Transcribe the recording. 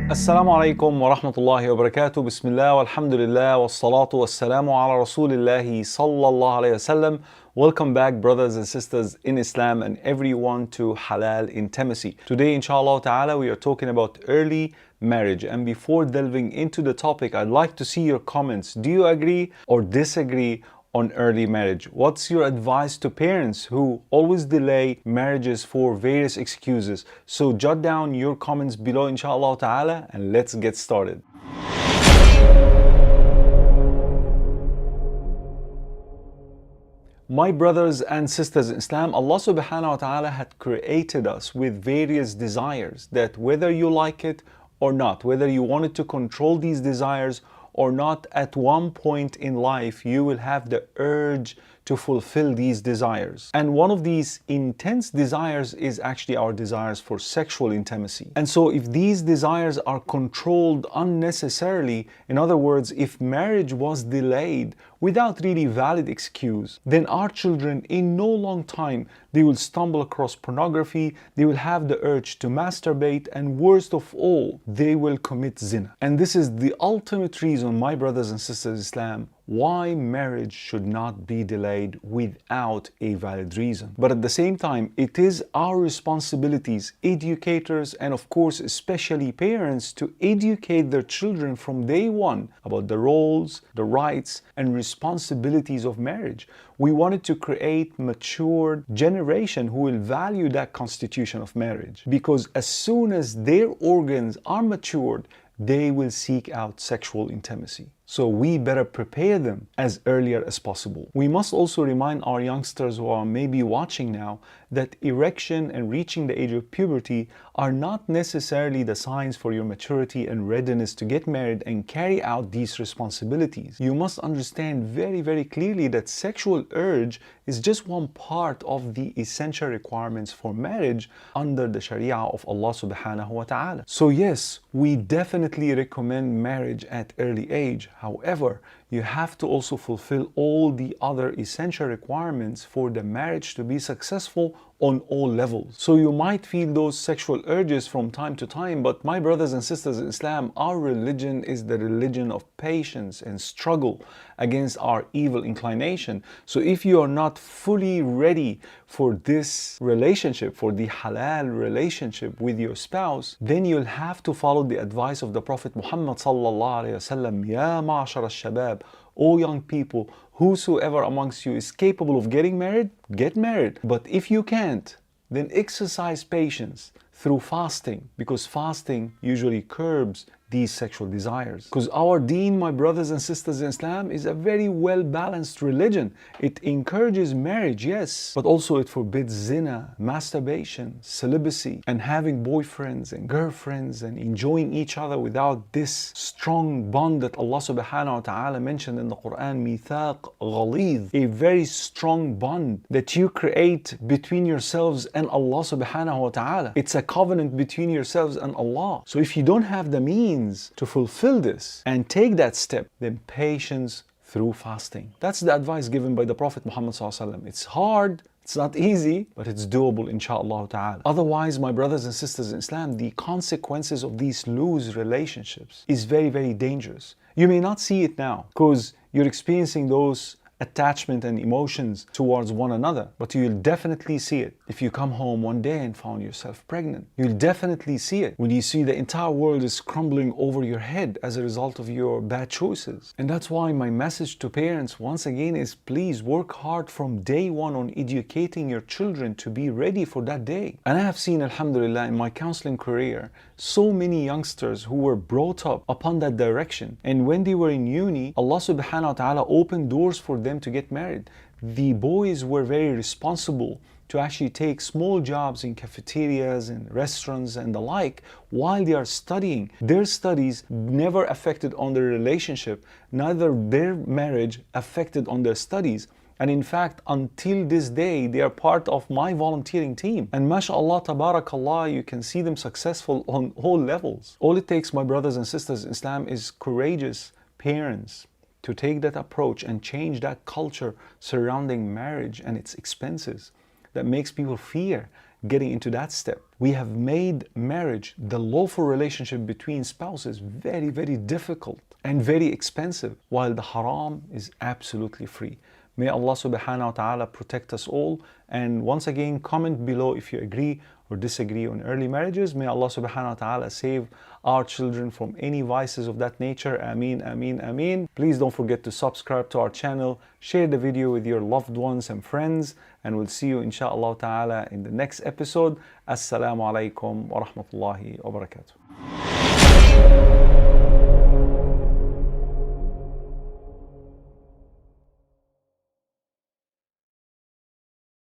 Assalamu alaikum wa rahmatullahi wa barakatuh. Bismillah walhamdulillah wassalatu wassalamu ala rasulillahi sallallahu alayhi wasallam. Welcome back, brothers and sisters in Islam and everyone, to Halal Intimacy. Today, inshallah ta'ala, we are talking about early marriage. And before delving into the topic, I'd like to see your comments. Do you agree or disagree on early marriage? What's your advice to parents who always delay marriages for various excuses? So jot down your comments below, inshallah ta'ala, and let's get started. My brothers and sisters in Islam, Allah subhanahu wa ta'ala had created us with various desires that, whether you like it or not, whether you wanted to control these desires or not, at one point in life you will have the urge to fulfill these desires. And one of these intense desires is actually our desires for sexual intimacy. And so if these desires are controlled unnecessarily, in other words, if marriage was delayed without really valid excuse, then our children in no long time, they will stumble across pornography, they will have the urge to masturbate, and worst of all, they will commit zina. And this is the ultimate reason, my brothers and sisters in Islam, why marriage should not be delayed without a valid reason. But at the same time, it is our responsibilities, educators, and of course especially parents, to educate their children from day one about the roles, the rights, and responsibilities of marriage. We wanted to create a mature generation who will value that constitution of marriage, because as soon as their organs are matured, they will seek out sexual intimacy. So we better prepare them as earlier as possible. We must also remind our youngsters who are maybe watching now that erection and reaching the age of puberty are not necessarily the signs for your maturity and readiness to get married and carry out these responsibilities. You must understand very, very clearly that sexual urge is just one part of the essential requirements for marriage under the Sharia of Allah subhanahu wa ta'ala. So yes, we definitely recommend marriage at early age. However, you have to also fulfill all the other essential requirements for the marriage to be successful on all levels. So you might feel those sexual urges from time to time, but my brothers and sisters in Islam, our religion is the religion of patience and struggle against our evil inclination. So if you are not fully ready for this relationship, for the halal relationship with your spouse, then you'll have to follow the advice of the Prophet Muhammad sallallahu alaihi wasallam. Ya ma'ashar al-shabab, O young people, whosoever amongst you is capable of getting married, get married. But if you can't, then exercise patience through fasting, because fasting usually curbs these sexual desires. Because our deen, my brothers and sisters in Islam, is a very well-balanced religion. It encourages marriage, yes, but also it forbids zina, masturbation, celibacy, and having boyfriends and girlfriends and enjoying each other without this strong bond that Allah subhanahu wa ta'ala mentioned in the Qur'an, mithaq ghalidh, a very strong bond that you create between yourselves and Allah subhanahu wa ta'ala. It's a covenant between yourselves and Allah. So if you don't have the means to fulfill this and take that step, then patience through fasting. That's the advice given by the Prophet Muhammad ﷺ. It's hard, it's not easy, but it's doable, inshallah ta'ala. Otherwise, my brothers and sisters in Islam, the consequences of these loose relationships is very, very dangerous. You may not see it now because you're experiencing those attachment and emotions towards one another, but you'll definitely see it if you come home one day and found yourself pregnant. You'll definitely see it when you see the entire world is crumbling over your head as a result of your bad choices. And that's why my message to parents once again is, please work hard from day one on educating your children to be ready for that day. And I have seen, alhamdulillah, in my counseling career, so many youngsters who were brought up upon that direction, and when they were in uni, Allah subhanahu wa ta'ala opened doors for them to get married. The boys were very responsible to actually take small jobs in cafeterias and restaurants and the like while they are studying. Their studies never affected on their relationship, neither their marriage affected on their studies. And in fact, until this day, they are part of my volunteering team. And mashallah, tabarakallah, you can see them successful on all levels. All it takes, my brothers and sisters in Islam, is courageous parents to take that approach and change that culture surrounding marriage and its expenses. that makes people fear getting into that step. We have made marriage, the lawful relationship between spouses, very, very difficult and very expensive, while the haram is absolutely free. May Allah subhanahu wa ta'ala protect us all. And once again, comment below if you agree or disagree on early marriages. May Allah subhanahu wa ta'ala save our children from any vices of that nature. Ameen, ameen, ameen. Please don't forget to subscribe to our channel, share the video with your loved ones and friends, and we'll see you inshallah ta'ala in the next episode. Assalamu alaikum wa rahmatullahi wa barakatuh.